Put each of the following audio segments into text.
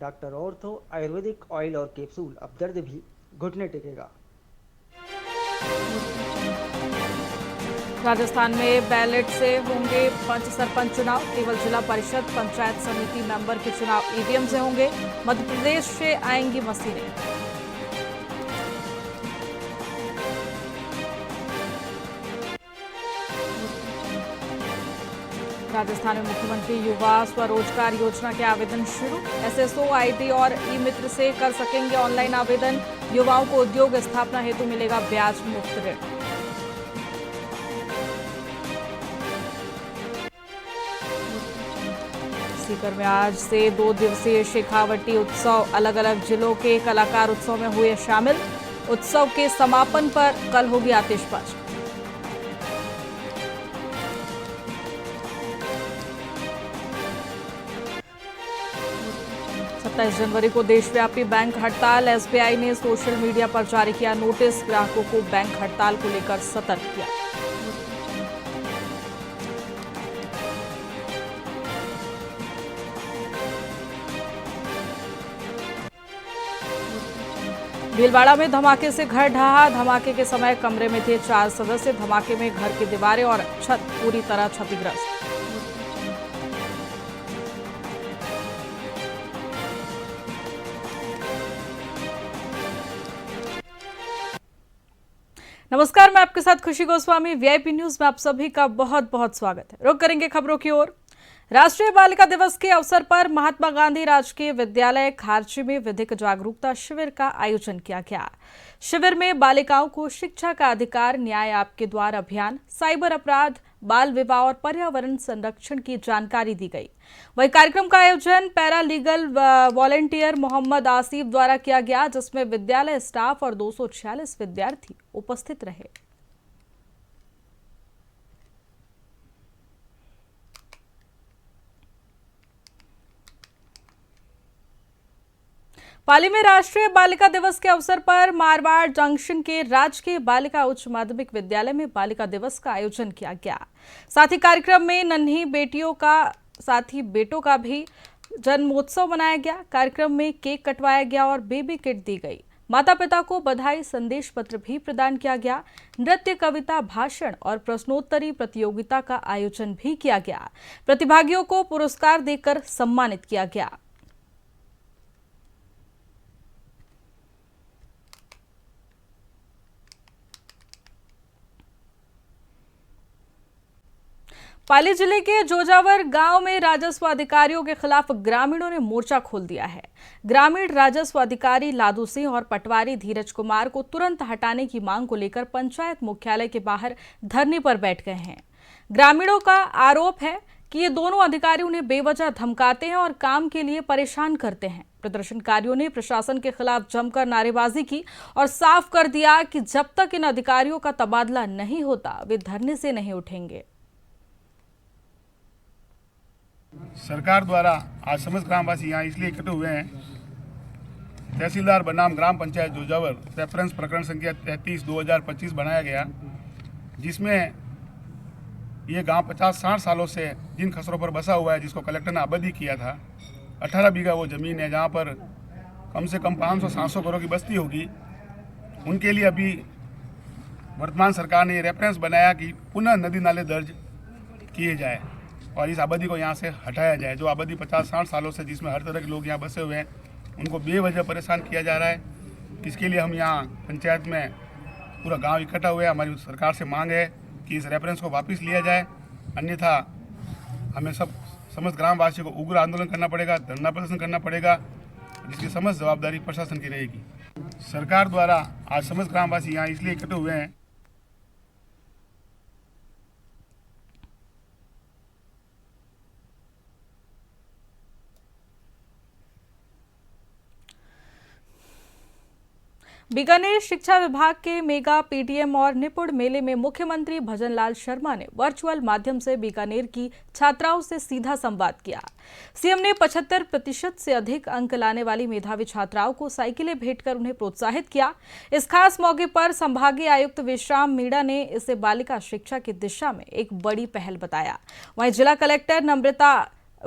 Doctor ortho Ayurvedic oil और capsule. अब दर्द भी घुटने टेकेगा। राजस्थान में बैलेट से होंगे पंच सरपंच चुनाव। केवल जिला परिषद पंचायत समिति मेंबर के चुनाव ईवीएम से होंगे। मध्य प्रदेश से आएंगी मशीनें। राजस्थान में मुख्यमंत्री युवा स्वरोजगार योजना के आवेदन शुरू। एसएसओ, आईटी और ई मित्र से कर सकेंगे ऑनलाइन आवेदन। युवाओं को उद्योग स्थापना हेतु मिलेगा ब्याज मुक्त ऋण। सीकर में आज से 2 दिवसीय शेखावटी उत्सव। अलग अलग जिलों के कलाकार उत्सव में हुए शामिल। उत्सव के समापन पर कल होगी आतिशबाजी। 27 जनवरी को देशव्यापी बैंक हड़ताल। एसबीआई ने सोशल मीडिया पर जारी किया नोटिस। ग्राहकों को बैंक हड़ताल को लेकर सतर्क किया। भीलवाड़ा में धमाके से घर ढहा। धमाके के समय कमरे में थे 4 सदस्य। धमाके में घर की दीवारें और छत पूरी तरह क्षतिग्रस्त। नमस्कार, मैं आपके साथ खुशी गोस्वामी। वीआईपी न्यूज में आप सभी का बहुत बहुत स्वागत है। रुक करेंगे खबरों की ओर। राष्ट्रीय बालिका दिवस के अवसर पर महात्मा गांधी राजकीय विद्यालय खारची में विधिक जागरूकता शिविर का आयोजन किया गया। शिविर में बालिकाओं को शिक्षा का अधिकार, न्याय आपके द्वार अभियान, साइबर अपराध, बाल विवाह और पर्यावरण संरक्षण की जानकारी दी गई। वही कार्यक्रम का आयोजन paralegal volunteer Mohammad Asif द्वारा किया गया, जिसमें विद्यालय स्टाफ और 246 विद्यार्थी उपस्थित रहे। पाली में राष्ट्रीय बालिका दिवस के अवसर पर मारवाड़ जंक्शन के राजकीय बालिका उच्च माध्यमिक विद्यालय में बालिका दिवस का आयोजन किया गया। साथ ही कार्यक्रम में नन्ही बेटियों का साथ ही बेटों का भी जन्मोत्सव मनाया गया। कार्यक्रम में केक कटवाया गया और बेबी किट दी गई। माता पिता को बधाई संदेश पत्र भी प्रदान किया गया। नृत्य, कविता, भाषण और प्रश्नोत्तरी प्रतियोगिता का आयोजन भी किया गया। प्रतिभागियों को पुरस्कार देकर सम्मानित किया गया। पाली जिले के जोजावर गांव में राजस्व अधिकारियों के खिलाफ ग्रामीणों ने मोर्चा खोल दिया है। ग्रामीण राजस्व अधिकारी लादू सिंह और पटवारी धीरज कुमार को तुरंत हटाने की मांग को लेकर पंचायत मुख्यालय के बाहर धरने पर बैठ गए हैं। ग्रामीणों का आरोप है कि ये दोनों अधिकारी उन्हें बेवजह धमकाते हैं और काम के लिए परेशान करते हैं। प्रदर्शनकारियों ने प्रशासन के खिलाफ जमकर नारेबाजी की और साफ कर दिया कि जब तक इन अधिकारियों का तबादला नहीं होता वे धरने से नहीं उठेंगे। सरकार द्वारा आज समस्त ग्रामवासी यहाँ इसलिए इकट्ठे हुए हैं, तहसीलदार बनाम ग्राम पंचायत जोजावर रेफरेंस प्रकरण संख्या 33/2025 बनाया गया, जिसमें ये गांव 50-60 सालों से जिन खसरों पर बसा हुआ है, जिसको कलेक्टर ने आबादी किया था। 18 बीघा वो ज़मीन है जहाँ पर कम से कम 500-700 घरों की बस्ती होगी। उनके लिए अभी वर्तमान सरकार ने ये रेफरेंस बनाया कि पुनः नदी नाले दर्ज किए जाए और इस आबादी को यहाँ से हटाया जाए। जो आबादी 50-60 सालों से जिसमें हर तरह के लोग यहाँ बसे हुए हैं, उनको बेवजह परेशान किया जा रहा है। इसके लिए हम यहाँ पंचायत में पूरा गांव इकट्ठा हुए हैं। हमारी सरकार से मांग है कि इस रेफरेंस को वापस लिया जाए, अन्यथा हमें समस्त ग्रामवासियों को उग्र आंदोलन करना पड़ेगा, धरना प्रदर्शन करना पड़ेगा, जिसकी समस्त जवाबदारी प्रशासन की रहेगी। सरकार द्वारा आज समस्त ग्रामवासी यहाँ इसलिए इकट्ठे हुए हैं। बीकानेर शिक्षा विभाग के मेगा पीटीएम और निपुण मेले में मुख्यमंत्री भजनलाल शर्मा ने वर्चुअल माध्यम से बीकानेर की छात्राओं से सीधा संवाद किया। सीएम ने 75% से अधिक अंक लाने वाली मेधावी छात्राओं को साइकिलें भेंटकर उन्हें प्रोत्साहित किया। इस खास मौके पर संभागीय आयुक्त विश्राम मीणा ने इसे बालिका शिक्षा की दिशा में एक बड़ी पहल बताया। वहीं जिला कलेक्टर नम्रता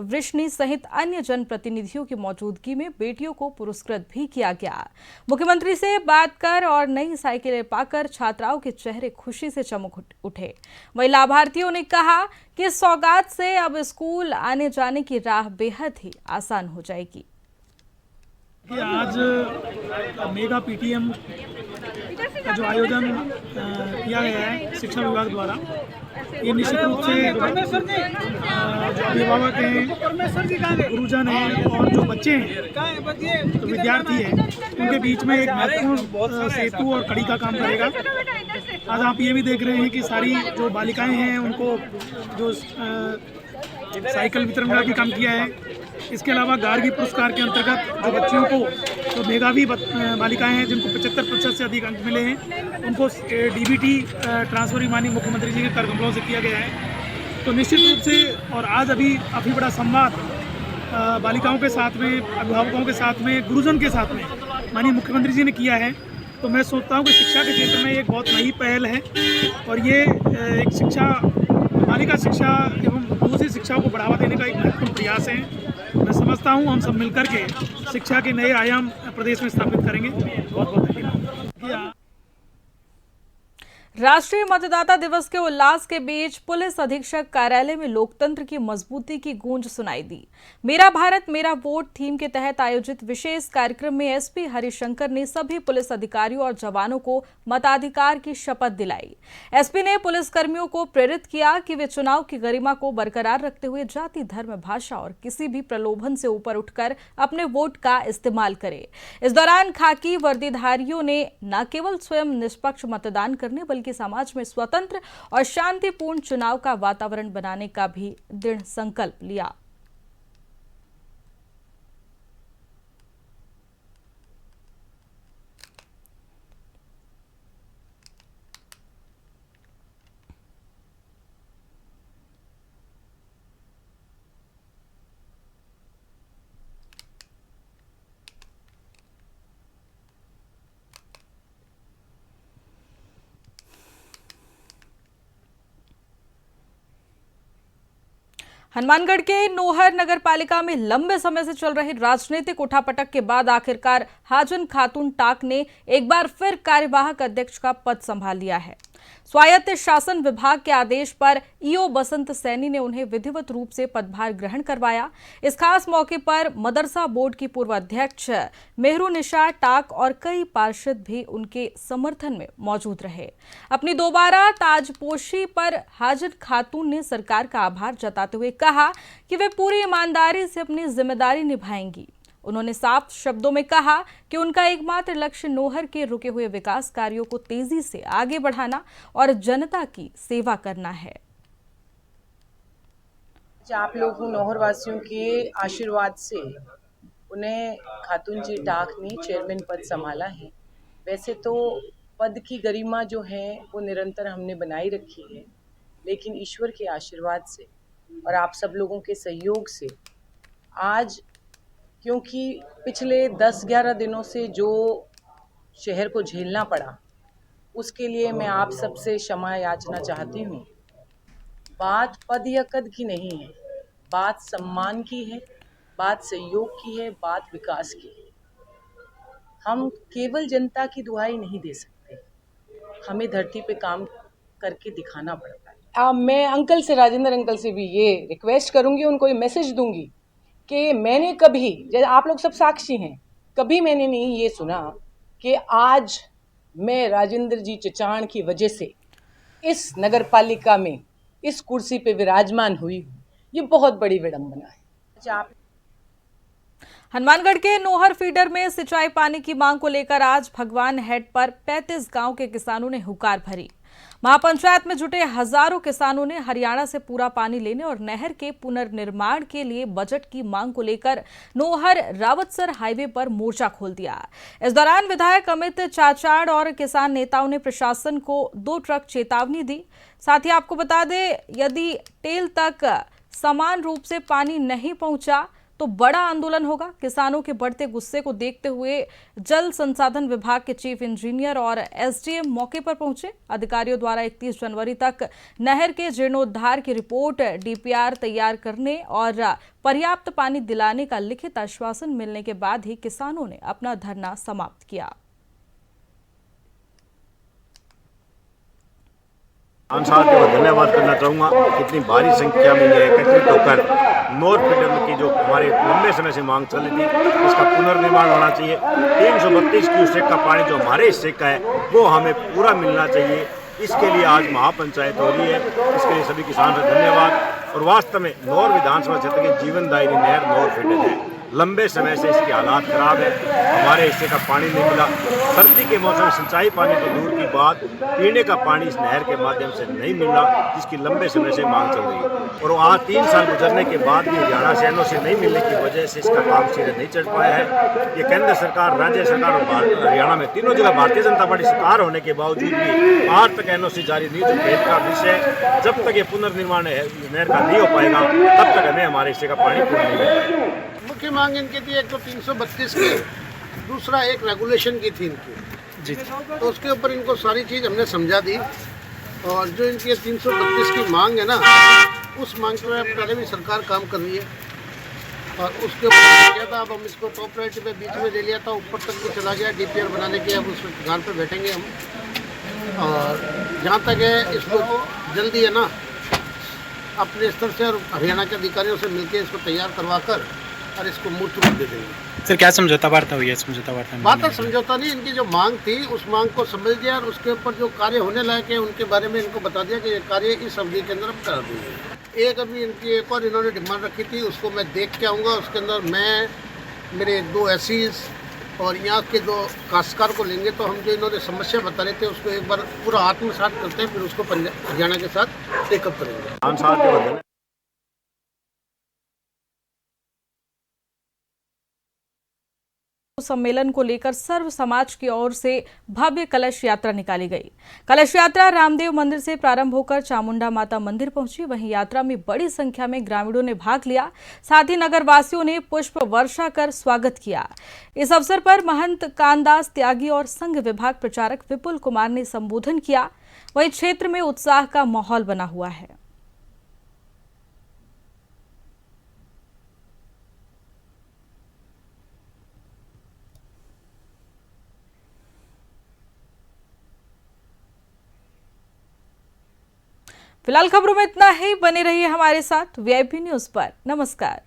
वृष्णि सहित अन्य जनप्रतिनिधियों की मौजूदगी में बेटियों को पुरस्कृत भी किया गया। मुख्यमंत्री से बात कर और नई साइकिलें पाकर छात्राओं के चेहरे खुशी से चमक उठे। वहीं लाभार्थियों ने कहा कि इस सौगात से अब स्कूल आने जाने की राह बेहद ही आसान हो जाएगी। आज मेगा पीटीएम का जो आयोजन किया गया है शिक्षा विभाग द्वारा, ये निश्चित रूप से जो अभिभावक हैं, गुरुजन हैं और जो बच्चे हैं, जो विद्यार्थी हैं, उनके बीच में एक महत्वपूर्ण सेतु और कड़ी का काम करेगा। आज आप ये भी देख रहे हैं कि सारी जो बालिकाएं हैं उनको जो साइकिल वितरण का भी काम किया है। इसके अलावा गार्गी पुरस्कार के अंतर्गत जो बच्चियों को, जो मेधावी बालिकाएं हैं जिनको 75% से अधिक अंक मिले हैं, उनको डीबीटी ट्रांसफर भी माननीय मुख्यमंत्री जी के कर कमलों से किया गया है। तो निश्चित रूप से और आज अभी काफ़ी बड़ा संवाद बालिकाओं के साथ में, अभिभावकों के साथ में, गुरुजन के साथ में माननीय मुख्यमंत्री जी ने किया है। तो मैं सोचता हूँ कि शिक्षा के क्षेत्र में एक बहुत नई पहल है और ये एक शिक्षा, बालिका शिक्षा एवं दूसरी शिक्षाओं को बढ़ावा देने का एक महत्वपूर्ण प्रयास है। मैं समझता हूँ हम सब मिलकर के शिक्षा के नए आयाम प्रदेश में स्थापित करेंगे। बहुत बहुत धन्यवाद। राष्ट्रीय मतदाता दिवस के उल्लास के बीच पुलिस अधीक्षक कार्यालय में लोकतंत्र की मजबूती की गूंज सुनाई दी। मेरा भारत मेरा वोट थीम के तहत आयोजित विशेष कार्यक्रम में एसपी हरिशंकर ने सभी पुलिस अधिकारियों और जवानों को मताधिकार की शपथ दिलाई। एसपी ने पुलिसकर्मियों को प्रेरित किया कि वे चुनाव की गरिमा को बरकरार रखते हुए जाति, धर्म, भाषा और किसी भी प्रलोभन से ऊपर उठकर अपने वोट का इस्तेमाल करें। इस दौरान खाकी वर्दीधारियों ने न केवल स्वयं निष्पक्ष मतदान करने बल्कि समाज में स्वतंत्र और शांतिपूर्ण चुनाव का वातावरण बनाने का भी दृढ़ संकल्प लिया। हनुमानगढ़ के नोहर नगर पालिका में लंबे समय से चल रही राजनीतिक उठापटक के बाद आखिरकार हाजन खातून टाक ने एक बार फिर कार्यवाहक अध्यक्ष का पद संभाल लिया है। स्वायत्त शासन विभाग के आदेश पर ईओ बसंत सैनी ने उन्हें विधिवत रूप से पदभार ग्रहण करवाया। इस खास मौके पर मदरसा बोर्ड की पूर्व अध्यक्ष मेहरुनिशा टाक और कई पार्षद भी उनके समर्थन में मौजूद रहे। अपनी दोबारा ताजपोशी पर हाजन खातून ने सरकार का आभार जताते हुए कहा कि वे पूरी ईमानदारी से अपनी जिम्मेदारी निभाएंगी। उन्होंने साफ शब्दों में कहा कि उनका एकमात्र लक्ष्य नोहर के रुके हुए विकास कार्यों को तेजी से आगे बढ़ाना और जनता की सेवा करना है। आप लोगों नौहर वासियों के आशीर्वाद से उन्हें खातून जी टाक ने चेयरमैन पद संभाला है। वैसे तो पद की गरिमा जो है वो निरंतर हमने बनाई रखी है, लेकिन ईश्वर के आशीर्वाद से और आप सब लोगों के सहयोग से आज, क्योंकि पिछले 10-11 दिनों से जो शहर को झेलना पड़ा, उसके लिए मैं आप सबसे क्षमा याचना चाहती हूँ। बात पद या कद की नहीं है, बात सम्मान की है, बात सहयोग की है, बात विकास की है। हम केवल जनता की दुहाई नहीं दे सकते, हमें धरती पे काम करके दिखाना पड़ता है। मैं अंकल से, राजेंद्र अंकल से भी ये रिक्वेस्ट करूँगी, उनको ये मैसेज दूंगी कि मैंने कभी, जैसे आप लोग सब साक्षी हैं, कभी मैंने नहीं ये सुना कि आज मैं राजेंद्र जी चचाण की वजह से इस नगर पालिका में इस कुर्सी पे विराजमान हुई हूँ। ये बहुत बड़ी विडंबना है। हनुमानगढ़ के नोहर फीडर में सिंचाई पानी की मांग को लेकर आज भगवान हेड पर 35 गांव के किसानों ने हुकार भरी। महापंचायत में जुटे हजारों किसानों ने हरियाणा से पूरा पानी लेने और नहर के पुनर्निर्माण के लिए बजट की मांग को लेकर नोहर रावतसर हाईवे पर मोर्चा खोल दिया। इस दौरान विधायक अमित चाचाड़ और किसान नेताओं ने प्रशासन को 2 ट्रक चेतावनी दी। साथ ही आपको बता दें, यदि टेल तक समान रूप से पानी नहीं पहुंचा तो बड़ा आंदोलन होगा। किसानों के बढ़ते गुस्से को देखते हुए जल संसाधन विभाग के चीफ इंजीनियर और एसडीएम मौके पर पहुंचे। अधिकारियों द्वारा 31 जनवरी तक नहर के जीर्णोद्धार की रिपोर्ट, डीपीआर तैयार करने और पर्याप्त पानी दिलाने का लिखित आश्वासन मिलने के बाद ही किसानों ने अपना धरना समाप्त किया। किसान साहब को धन्यवाद करना चाहूँगा। कितनी भारी संख्या में ये एकत्रित होकर नॉर्थ फीडर की जो हमारे लंबे समय से मांग चल रही थी, इसका पुनर्निर्माण होना चाहिए। 332 क्यूसेक का पानी जो हमारे हिस्से का है वो हमें पूरा मिलना चाहिए। इसके लिए आज महापंचायत हो रही है। इसके लिए सभी किसान से धन्यवाद। और वास्तव में नौर विधानसभा क्षेत्र की जीवनदायिनी नहर नौर फीडर है। लंबे समय से इसके हालात खराब है, हमारे हिस्से का पानी नहीं मिला। सर्दी के मौसम में सिंचाई पानी तो दूर की बात, पीने का पानी इस नहर के माध्यम से नहीं मिल रहा, जिसकी लंबे समय से मांग चल रही है। और आज 3 साल गुजरने के बाद भी हरियाणा से एनओसी नहीं मिलने की वजह से इसका काम सीधे नहीं चल पाया है। ये केंद्र सरकार, राज्य सरकार और हरियाणा में तीनों जगह भारतीय जनता पार्टी सरकार होने के बावजूद भी आज तक एनओसी जारी नहीं, जो खेत का विषय है। जब तक ये पुनर्निर्माण नहर का नहीं हो पाएगा तब तक हमें हमारे हिस्से का पानी पूरा नहीं मिलेगा। मुख्य मांग इनकी थी, एक तो 332 की, दूसरा एक रेगुलेशन की थी इनकी जी। तो उसके ऊपर इनको सारी चीज़ हमने समझा दी। और जो इनकी 332 की मांग है ना, उस मांग पर पहले भी सरकार काम कर रही है और उसके ऊपर किया था। अब हम इसको टॉप प्रायोरिटी पे बीच में ले लिया था, ऊपर तक भी चला गया डीपीआर बनाने के। अब उस गान पर बैठेंगे हम। और जहाँ तक है इसको जल्दी है ना अपने स्तर से और हरियाणा के अधिकारियों से मिलकर इसको तैयार करवा कर और इसको मूर्त रूप दे देंगे। सर क्या समझौता वार्ता हुई है? समझौता वार्ता में बात समझौता नहीं, इनकी जो मांग थी उस मांग को समझ दिया और उसके ऊपर जो कार्य होने लायक है उनके बारे में इनको बता दिया कि ये कार्य इस अवधि के अंदर हम करा देंगे। एक अभी इनकी एक और इन्होंने डिमांड रखी थी, उसको मैं देख के आऊँगा। उसके अंदर मैं, मेरे 2 एससीज और यहाँ के 2 काश्तकार को लेंगे। तो हम जो इन्होंने समस्या बता रहे थे उसको एक बार पूरा आत्मसात करते हैं, फिर उसको हरियाणा के साथ टेकअप करेंगे। सम्मेलन को लेकर सर्व समाज की ओर से भव्य कलश यात्रा निकाली गई। कलश यात्रा रामदेव मंदिर से प्रारंभ होकर चामुंडा माता मंदिर पहुंची। वहीं यात्रा में बड़ी संख्या में ग्रामीणों ने भाग लिया। साथ ही नगरवासियों ने पुष्प वर्षा कर स्वागत किया। इस अवसर पर महंत कानदास त्यागी और संघ विभाग प्रचारक विपुल कुमार ने संबोधन किया। वहीं क्षेत्र में उत्साह का माहौल बना हुआ है। फिलहाल खबरों में इतना ही। बने रहिए हमारे साथ वीआईपी न्यूज पर। नमस्कार।